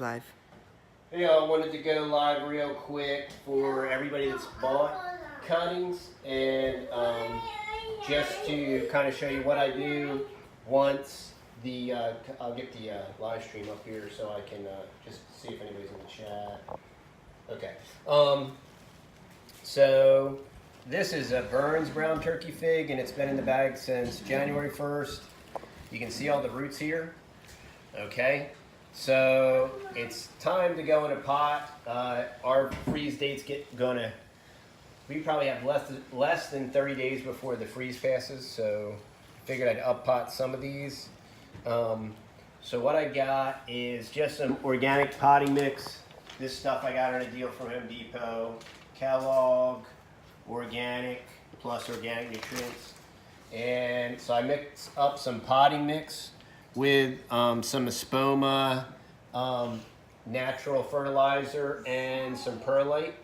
Live. Hey y'all, wanted to go live real quick for everybody that's bought cuttings and just to kind of show you what I do once the, I'll get the live stream up here so I can just see if anybody's in the chat. Okay, so this is a Burns brown turkey fig and it's been in the bag since January 1st. You can see all the roots here, okay? So it's time to go in a pot. Our freeze dates we probably have less than 30 days before the freeze passes. So I figured I'd up pot some of these. So what I got is just some organic potting mix. This stuff I got on a deal from Home Depot. Kellogg, organic, plus organic nutrients. And so I mixed up some potting mix with some Espoma natural fertilizer and some perlite.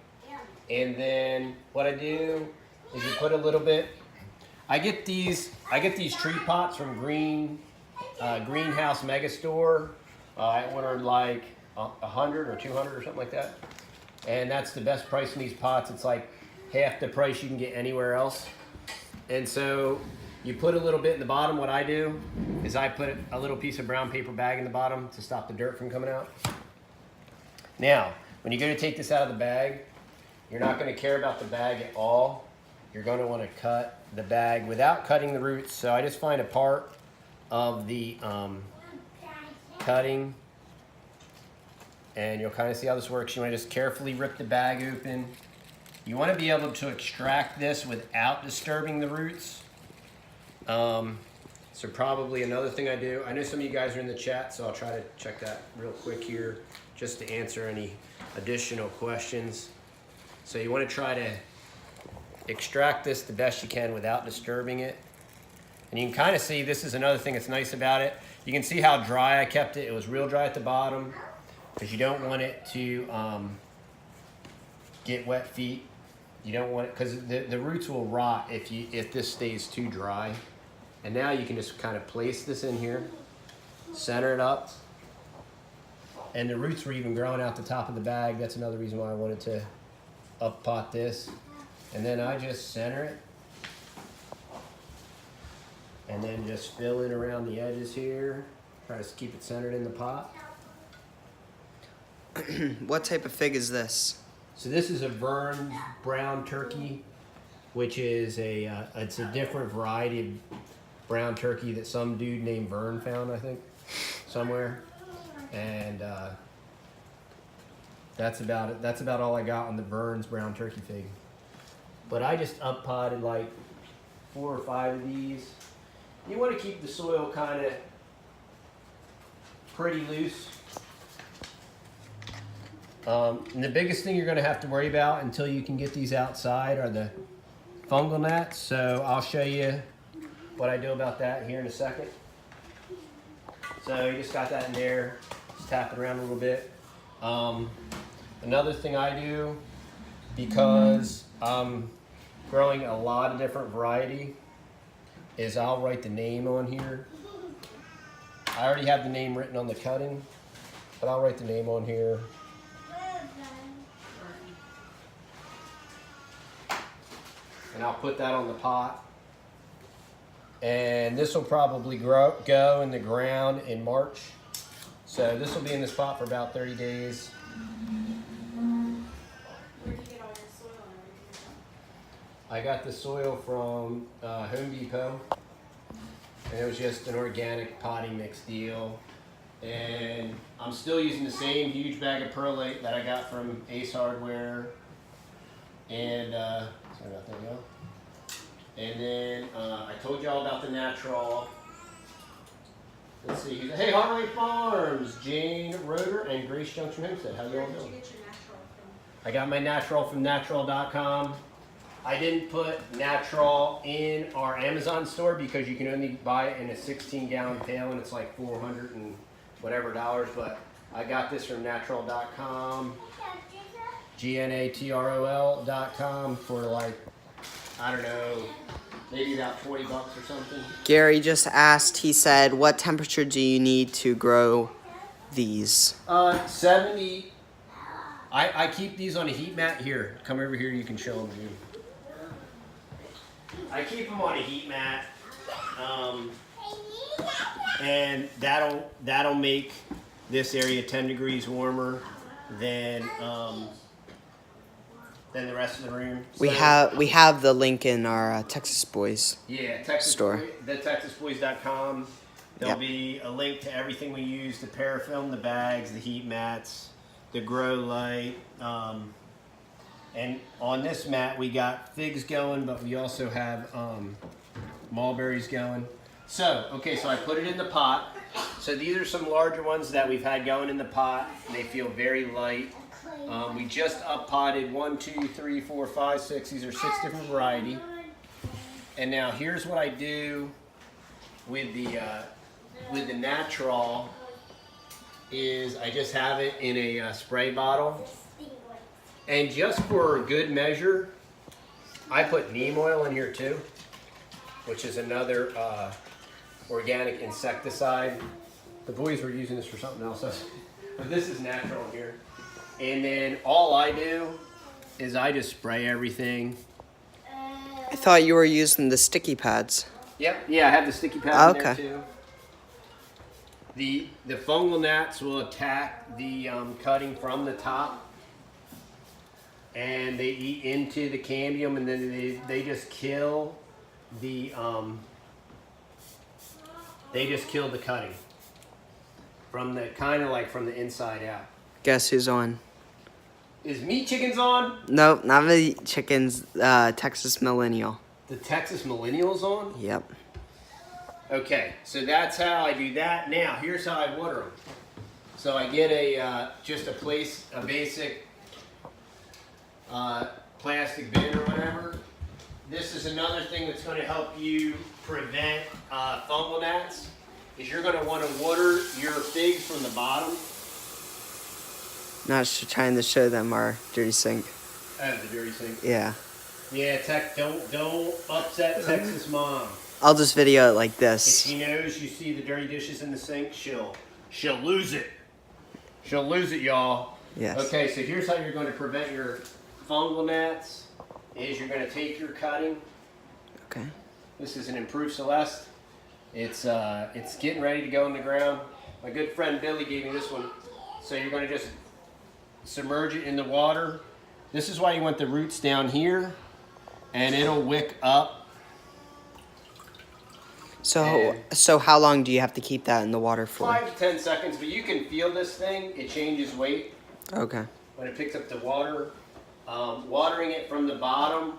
And then what I do is you put a little bit. I get these tree pots from Greenhouse Megastore. I ordered like 100 or 200 or something like that. And that's the best price in these pots. It's like half the price you can get anywhere else. And so you put a little bit in the bottom. What I do is I put a little piece of brown paper bag in the bottom to stop the dirt from coming out. Now, when you go to take this out of the bag, you're not going to care about the bag at all. You're going to want to cut the bag without cutting the roots. So I just find a part of the cutting, and you'll kind of see how this works. You want to just carefully rip the bag open. You want to be able to extract this without disturbing the roots. So probably another thing I do, I know some of you guys are in the chat, so I'll try to check that real quick here just to answer any additional questions. So you want to try to extract this the best you can without disturbing it. And you can kind of see, this is another thing that's nice about it. You can see how dry I kept it. It was real dry at the bottom because you don't want it to get wet feet. You don't want it, because the roots will rot if this stays too dry. And now you can just kind of place this in here, center it up. And the roots were even growing out the top of the bag. That's another reason why I wanted to up pot this. And then I just center it. And then just fill in around the edges here. Try to keep it centered in the pot. What type of fig is this? So this is a Vern brown turkey, which is it's a different variety of brown turkey that some dude named Vern found, I think, somewhere. And that's about it. That's about all I got on the Vern's brown turkey fig. But I just up potted like 4 or 5 of these. You want to keep the soil kind of pretty loose. And the biggest thing you're going to have to worry about until you can get these outside are the fungal gnats. So I'll show you what I do about that here in a second. So you just got that in there, just tap it around a little bit. Another thing I do, because I'm growing a lot of different variety, is I'll write the name on here. I already have the name written on the cutting, but I'll write the name on here. And I'll put that on the pot. And this will probably go in the ground in March. So this will be in this pot for about 30 days. Where'd you get all your soil and everything from? I got the soil from Home Depot. And it was just an organic potting mix deal. And I'm still using the same huge bag of perlite that I got from Ace Hardware. And sorry about that, y'all. And then I told y'all about the natural. Let's see. Hey, Heart Rate Farms, Jane Roeder and Grace Junction Homestead. How y'all doing? Where did you get your natural from? I got my natural from natural.com. I didn't put natural in our Amazon store because you can only buy it in a 16-gallon pail and it's like $400 and whatever dollars. But I got this from natural.com, GNATROL.com for like, I don't know, maybe about 20 bucks or something. Gary just asked, he said, what temperature do you need to grow these? 70. I keep these on a heat mat. Here, come over here. You can show them. I keep them on a heat mat, and that'll make this area 10 degrees warmer than the rest of the room. We have the link in our Texas Boys. Yeah, Texas store. TheTexasBoys.com. There'll Yep. be a link to everything we use: the parafilm, the bags, the heat mats, the grow light. And on this mat, we got figs going, but we also have mulberries going. So, okay, so I put it in the pot. So these are some larger ones that we've had going in the pot. They feel very light. We just up potted 1, 2, 3, 4, 5, 6. These are 6 different variety. And now here's what I do with the natural is I just have it in a spray bottle. And just for good measure, I put neem oil in here too, which is another organic insecticide. The boys were using this for something else, but this is natural here. And then all I do is I just spray everything. I thought you were using the sticky pads. Yep, yeah, I have the sticky pads in there Okay. too. The fungal gnats will attack the cutting from the top, and they eat into the cambium, and then they just kill the cutting from the kind of like from the inside out. Guess who's on? Is Meat Chickens on? Nope, not the chickens. Texas Millennial. The Texas Millennials on? Yep. Okay, so that's how I do that. Now, here's how I water them. So I get just a basic plastic bin or whatever. This is another thing that's going to help you prevent fungal gnats. Is you're going to want to water your figs from the bottom. Not trying to show them our dirty sink. Oh, the dirty sink. Yeah. Yeah, don't upset Texas mom. I'll just video it like If this. she knows you see the dirty dishes in the sink, she'll lose it. She'll lose it, y'all. Yes. Okay, so here's how you're going to prevent your fungal gnats. Is you're going to take your cutting. Okay. This is an improved Solace. It's getting ready to go in the ground. My good friend Billy gave me this one. So you're going to just submerge it in the water. This is why you want the roots down here, and it'll wick up. So how long do you have to keep that in the water for? 5 to 10 seconds, but you can feel this thing. It changes weight Okay. when it picks up the water. Watering it from the bottom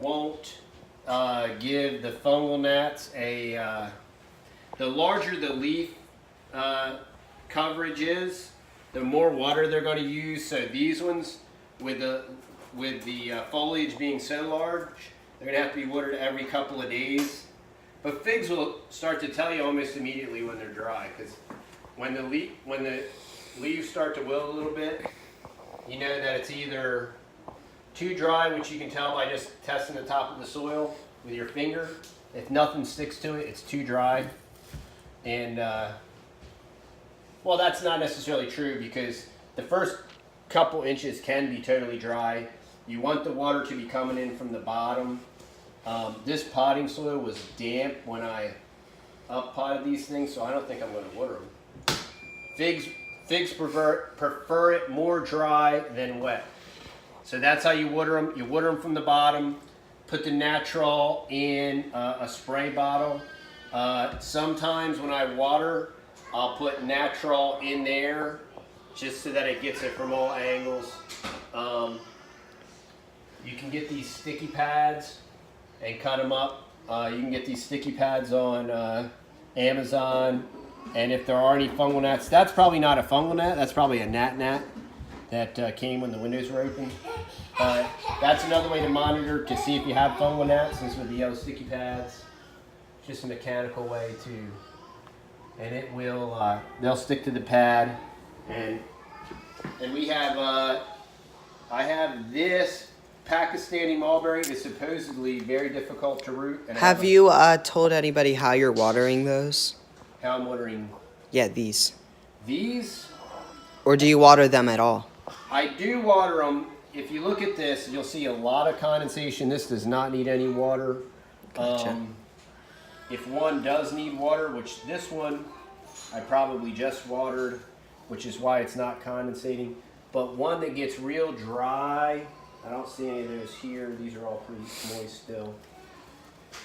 won't give the fungal gnats a. The larger the leaf coverage is, the more water they're going to use. So these ones, with the foliage being so large, they're going to have to be watered every couple of days. But figs will start to tell you almost immediately when they're dry, because when the leaves start to wilt a little bit, you know that it's either too dry, which you can tell by just testing the top of the soil with your finger. If nothing sticks to it, it's too dry. And well, that's not necessarily true, because the first couple inches can be totally dry. You want the water to be coming in from the bottom. This potting soil was damp when I up-potted these things, so I don't think I'm going to water them. Figs prefer it more dry than wet. So that's how you water them. You water them from the bottom. Put the natural in a spray bottle. Sometimes when I water, I'll put natural in there just so that it gets it from all angles. You can get these sticky pads and cut them up. You can get these sticky pads on Amazon. And if there are any fungal gnats, that's probably not a fungal gnat. That's probably a gnat that came when the windows were open. That's another way to monitor to see if you have fungal gnats, is with the yellow sticky pads. Just a mechanical way to, and it will, they'll stick to the pad. And we have, I have this Pakistani mulberry. Is supposedly very difficult to root. And Have you told anybody how you're watering those? how I'm watering? Yeah, these. These, Or do you water them at all? I do water them. If you look at this, you'll see a lot of condensation. This does not need any water. Gotcha. If one does need water, which this one I probably just watered, which is why it's not condensating. But one that gets real dry, I don't see any of those here. These are all pretty moist still.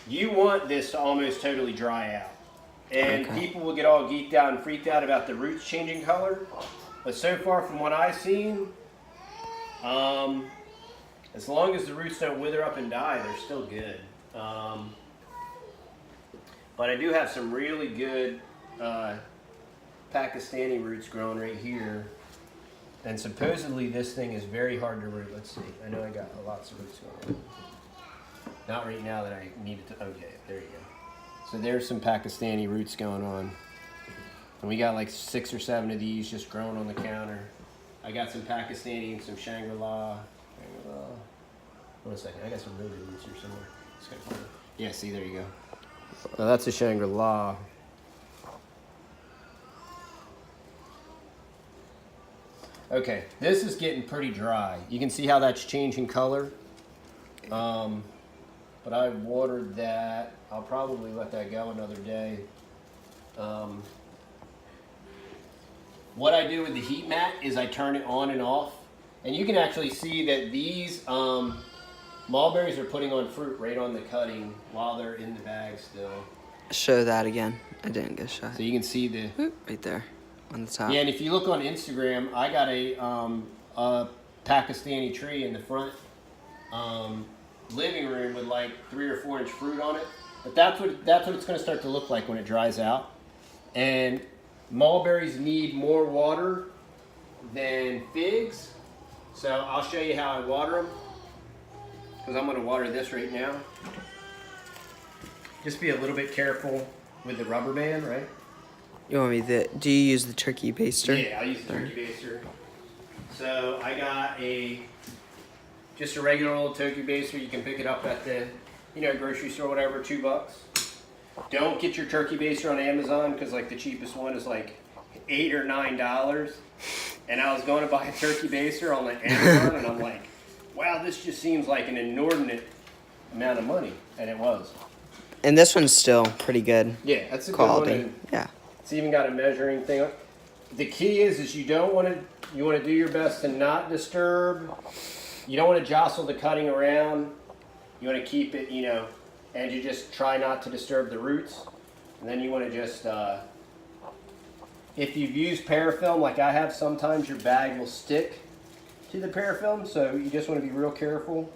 You want this to almost totally dry out. And people will get all geeked out and freaked out about the roots changing color. But so far from what I've seen, as long as the roots don't wither up and die, they're still good. But I do have some really good Pakistani roots growing right here. And supposedly this thing is very hard to root. Let's see. I know I got lots of roots going on. Not right now that I needed to. Okay, there you go. So there's some Pakistani roots going on. And we got like 6 or 7 of these just growing on the counter. I got some Pakistani and some Shangri-La. Wait a second, I got some really good roots here somewhere. Just gotta find it. Yeah, see, there you go. Now that's a Shangri-La. Okay, this is getting pretty dry. You can see how that's changing color. But I watered that. I'll probably let that go another day. What I do with the heat mat is I turn it on and off. And you can actually see that these mulberries are putting on fruit right on the cutting while they're in the bag still. Show that again. I didn't get a shot. So you can see the... Right there on the top. Yeah, and if you look on Instagram, I got a Pakistani tree in the front living room with like 3 or 4 inch fruit on it. But that's what it's going to start to look like when it dries out. And mulberries need more water than figs. So I'll show you how I water them. Because I'm going to water this right now. Just be a little bit careful with the rubber band, right? You want me to? Do you use the turkey baster? Yeah, I use the turkey baster. So I got just a regular old turkey baster. You can pick it up at the grocery store, whatever, $2. Don't get your turkey baster on Amazon because like the cheapest one is like $8 or $9. And I was going to buy a turkey baster on like Amazon, and I'm like, wow, this just seems like an inordinate amount of money, and it was. And this one's still pretty good. Yeah, that's a quality. good one. Yeah. It's even got a measuring thing. The key is you don't want to. You want to do your best to not disturb. You don't want to jostle the cutting around. You want to keep it, and you just try not to disturb the roots. And then you want to just, if you've used parafilm like I have, sometimes your bag will stick to the parafilm. So you just want to be real careful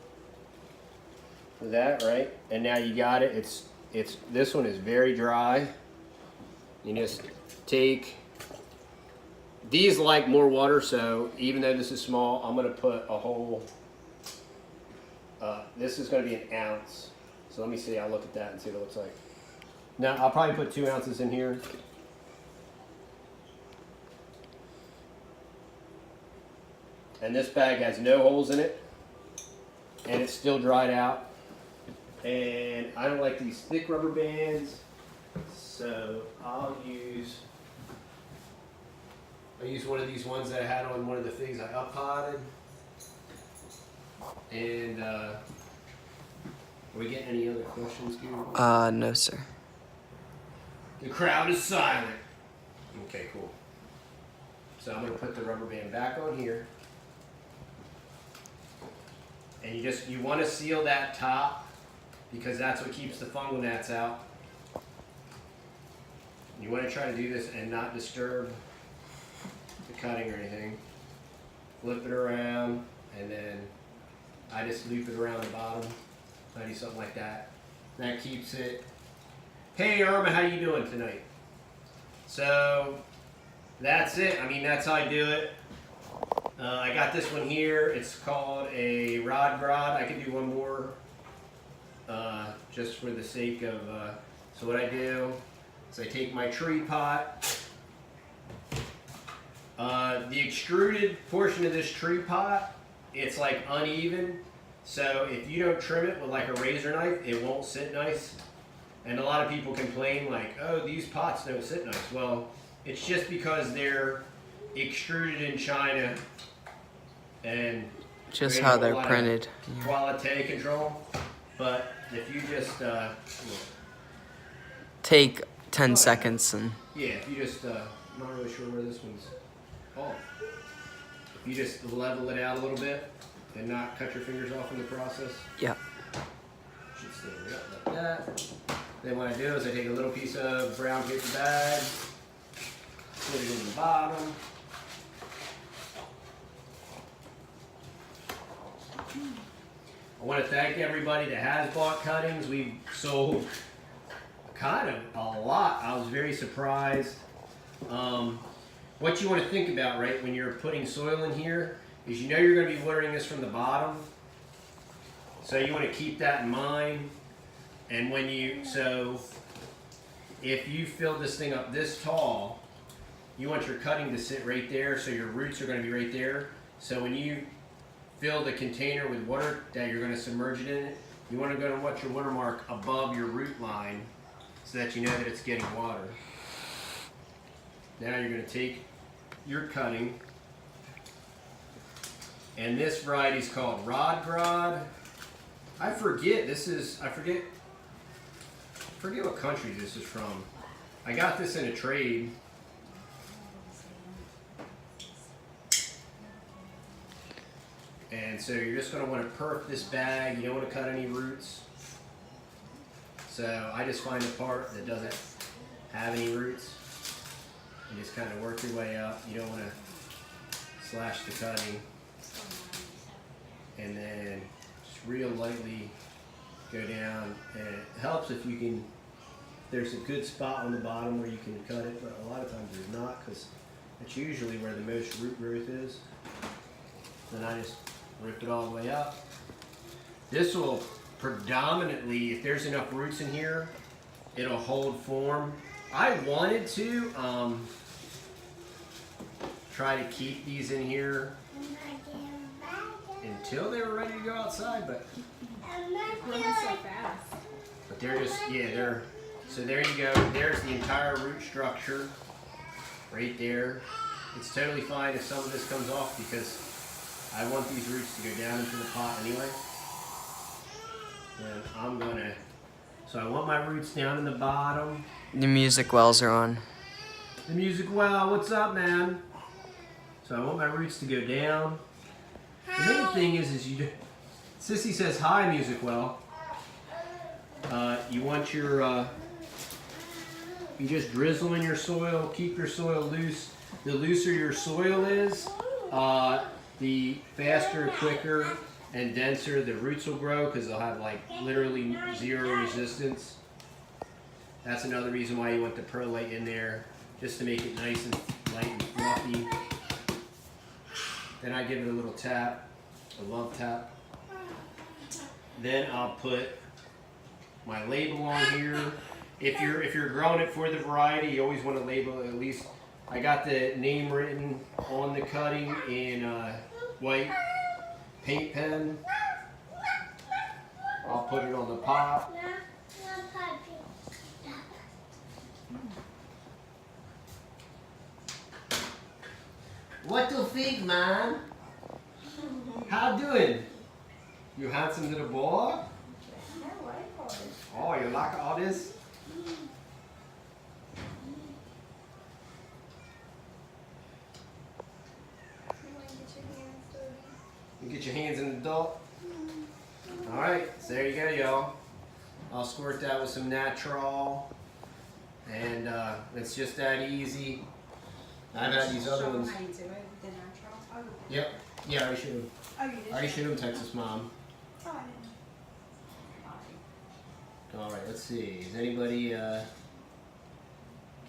with that, right? And now you got it. This one is very dry. You just take, these like more water, so even though this is small, I'm going to put a whole, this is going to be an ounce. So let me see, I'll look at that and see what it looks like. Now, I'll probably put 2 ounces in here. And this bag has no holes in it. And it's still dried out. And I don't like these thick rubber bands. So I'll use one of these ones that I had on one of the figs I up-potted. And are we getting any other questions here? No, sir. The crowd is silent. Okay, cool. So I'm going to put the rubber band back on here. And you want to seal that top because that's what keeps the fungal gnats out. You want to try to do this and not disturb the cutting or anything. Flip it around, and then I just loop it around the bottom. I do something like that. That keeps it. Hey Irma, how you doing tonight? So that's it. I mean, that's how I do it. I got this one here. It's called a rod grod. I could do one more just for the sake of. So what I do is I take my tree pot. The extruded portion of this tree pot, it's like uneven. So if you don't trim it with like a razor knife, it won't sit nice. And a lot of people complain like, oh, these pots don't sit nice. Well, It's just because they're extruded in China and Just creating how a they're lot of printed. quality control. But if you just Take 10 seconds and yeah, if you just I'm not really sure where this one's off. If you just level it out a little bit and not cut your fingers off in the process, yeah. should stay right up like that. Then what I do is I take a little piece of brown paper bag, put it in the bottom. I want to thank everybody that has bought cuttings. We've sold kind of a lot. I was very surprised. What you want to think about, right, when you're putting soil in here is you know you're going to be watering this from the bottom. So you want to keep that in mind. And when if you fill this thing up this tall, you want your cutting to sit right there, so your roots are going to be right there. So when you fill the container with water that you're going to submerge it in, you want to go to watch your watermark above your root line so that you know that it's getting water. Now you're going to take your cutting, and this variety is called Rod Grod. I forget what country this is from. I got this in a trade. And so you're just going to want to perf this bag. You don't want to cut any roots. So I just find a part that doesn't have any roots. You just kind of work your way up. You don't want to slash the cutting. And then just real lightly go down. And it helps if you can, there's a good spot on the bottom where you can cut it, but a lot of times there's not, because it's usually where the most root growth is. Then I just rip it all the way up. This will predominantly, if there's enough roots in here, it'll hold form. I wanted to try to keep these in here until they were ready to go outside, but Growing so fast. they're just, yeah, so there you go. There's the entire root structure right there. It's totally fine if some of this comes off because I want these roots to go down into the pot anyway. And so I want my roots down in the bottom. The music wells are on. The music well, what's up, man? So I want my roots to go down. The main thing is Sissy says hi, music well. You want your, you just drizzle in your soil, keep your soil loose. The looser your soil is, the faster, quicker, and denser the roots will grow because they'll have like literally zero resistance. That's another reason why you want the perlite in there, just to make it nice and light and fluffy. Then I give it a little tap, a love tap. Then I'll put my label on here. If you're growing it for the variety, you always want to label it at least. I got the name written on the cutting in white paint pen. I'll put it on the pot. What do you think, man? How doing? You handsome little boy? Oh, you like all this? You get your hands in the dough. Alright, so there you go, y'all. I'll squirt that with some natural. And it's just that easy. I've had these other ones. How you do it, the natural. Oh, Yep. Yeah, I already showed them. oh, you did. I already showed them, Texas Mom. Oh, I didn't. Alright, let's see. Is anybody,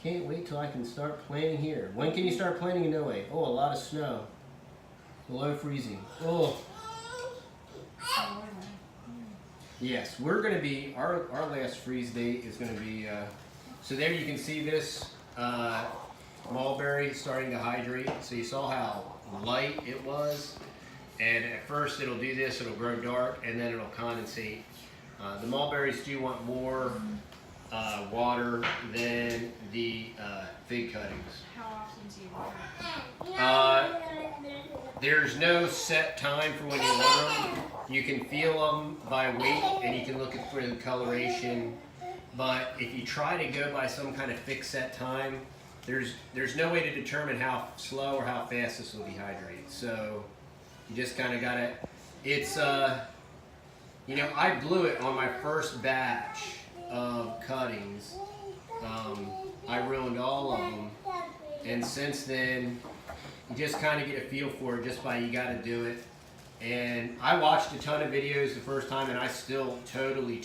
can't wait till I can start planting here. When can you start planting in Noe? Oh, a lot of snow. Below freezing. Oh. Yes, we're going to be, our last freeze date is going to be, so there you can see this mulberry starting to hydrate. So you saw how light it was. And at first it'll do this, it'll grow dark, and then it'll condensate. The mulberries do want more water than the fig cuttings. How often do you water? There's no set time for when you water them. You can feel them by weight, and you can look for the coloration. But if you try to go by some kind of fixed set time, there's no way to determine how slow or how fast this will dehydrate. So you just kind of gotta. It's you know, I blew it on my first batch of cuttings. I ruined all of them, and since then, you just kind of get a feel for it just by you got to do it. And I watched a ton of videos the first time, and I still totally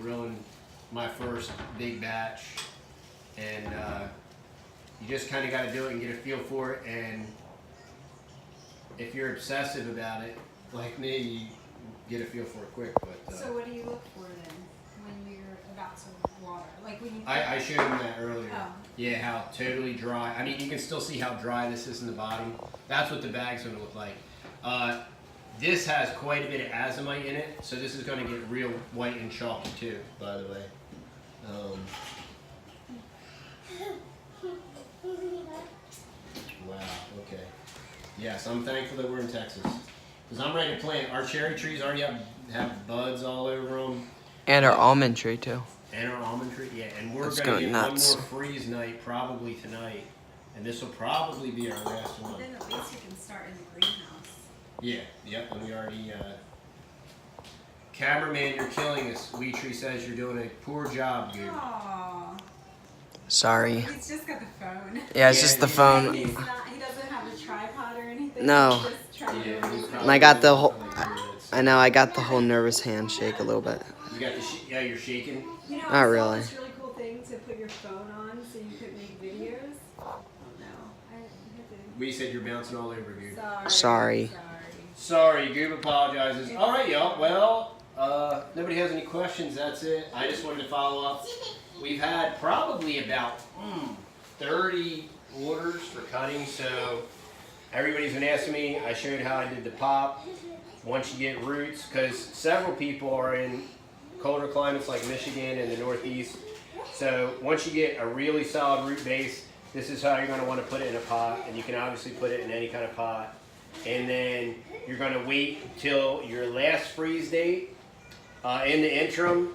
ruined my first big batch. And you just kind of got to do it and get a feel for it. And if you're obsessive about it, like me, you get a feel for it quick. But So what do you look for then when you're about to water? Like when you I showed them that earlier. Oh. Yeah, how totally dry. I mean, you can still see how dry this is in the bottom. That's what the bag's going to look like. This has quite a bit of azomite in it, so this is going to get real white and chalky too, by the way. Wow, okay. Yes, I'm thankful that we're in Texas. Because I'm ready to plant. Our cherry trees already have buds all over them. And our almond tree too. And our almond tree, yeah. And we're It's going to going get nuts. one more freeze night probably tonight. And this will probably be our last one. then at least you can start in the greenhouse. Yeah, yep, and we already, cameraman, you're killing us. Weetree says you're doing a poor job, dude. Aww. Sorry. He's just got the phone. Yeah, it's Yeah, just the he's phone. He doesn't have a tripod or anything. No. He's just trying to do Yeah, his And I got the whole. I I know I got the whole nervous handshake a little bit. You got the, yeah, you're shaking. You know, Not I saw really. this really cool thing to put your phone on so you could make videos. Oh no. I had to. We said you're bouncing all over, dude. Sorry. Sorry, Goob apologizes. All right, y'all. Well, nobody has any questions. That's it. I just wanted to follow up. We've had probably about 30 orders for cutting, so everybody's been asking me. I showed how I did the pop. Once you get roots, because several people are in colder climates like Michigan and the Northeast. So once you get a really solid root base, this is how you're going to want to put it in a pot, and you can obviously put it in any kind of pot. And then you're going to wait till your last freeze date. In the interim,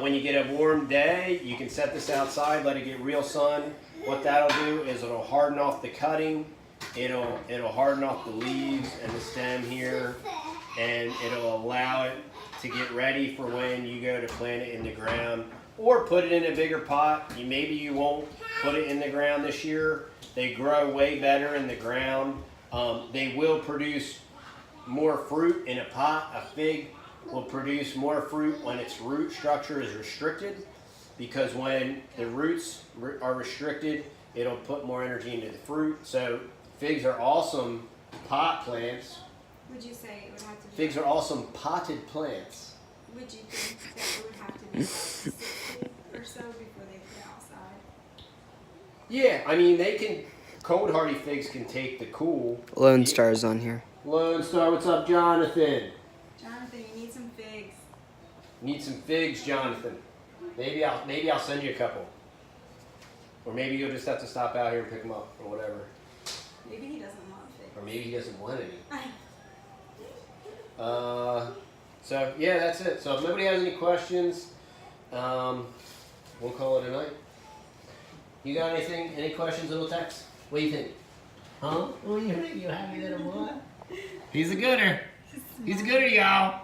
when you get a warm day, you can set this outside, let it get real sun. What that'll do is it'll harden off the cutting, it'll harden off the leaves and the stem here, and it'll allow it to get ready for when you go to plant it in the ground or put it in a bigger pot. Maybe you won't put it in the ground this year. They grow way better in the ground. They will produce more fruit in a pot. A fig will produce more fruit when its root structure is restricted, because when the roots are restricted, it'll put more energy into the fruit. So figs are awesome pot plants. Would you say it would have to be? Figs are awesome potted plants. Would you think that it would have to be like 60 or so before they put it outside? Yeah, I mean, they can, cold hardy figs can take the cool. Lone Star's on here. Lone Star, what's up, Jonathan? Jonathan, you need some figs. Need some figs, Jonathan. Maybe I'll send you a couple. Or maybe you'll just have to stop out here and pick them up, or whatever. Maybe he doesn't want figs. Or maybe he doesn't want any. So yeah, that's it. So if nobody has any questions, we'll call it a night. You got anything? Any questions, little Tex? What do you think? Huh? What do you think, you happy little boy? He's a gooder. He's a gooder, y'all.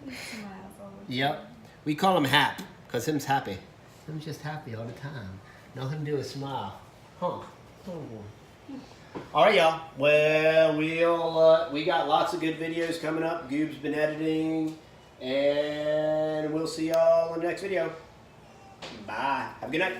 He smiles all the time. Yep. We call him Hap, because him's happy. Him's just happy all the time. Nothing to do with smile. Huh. All right, y'all. Well, we got lots of good videos coming up. Goob's been editing, and we'll see y'all in the next video. Bye. Have a good night.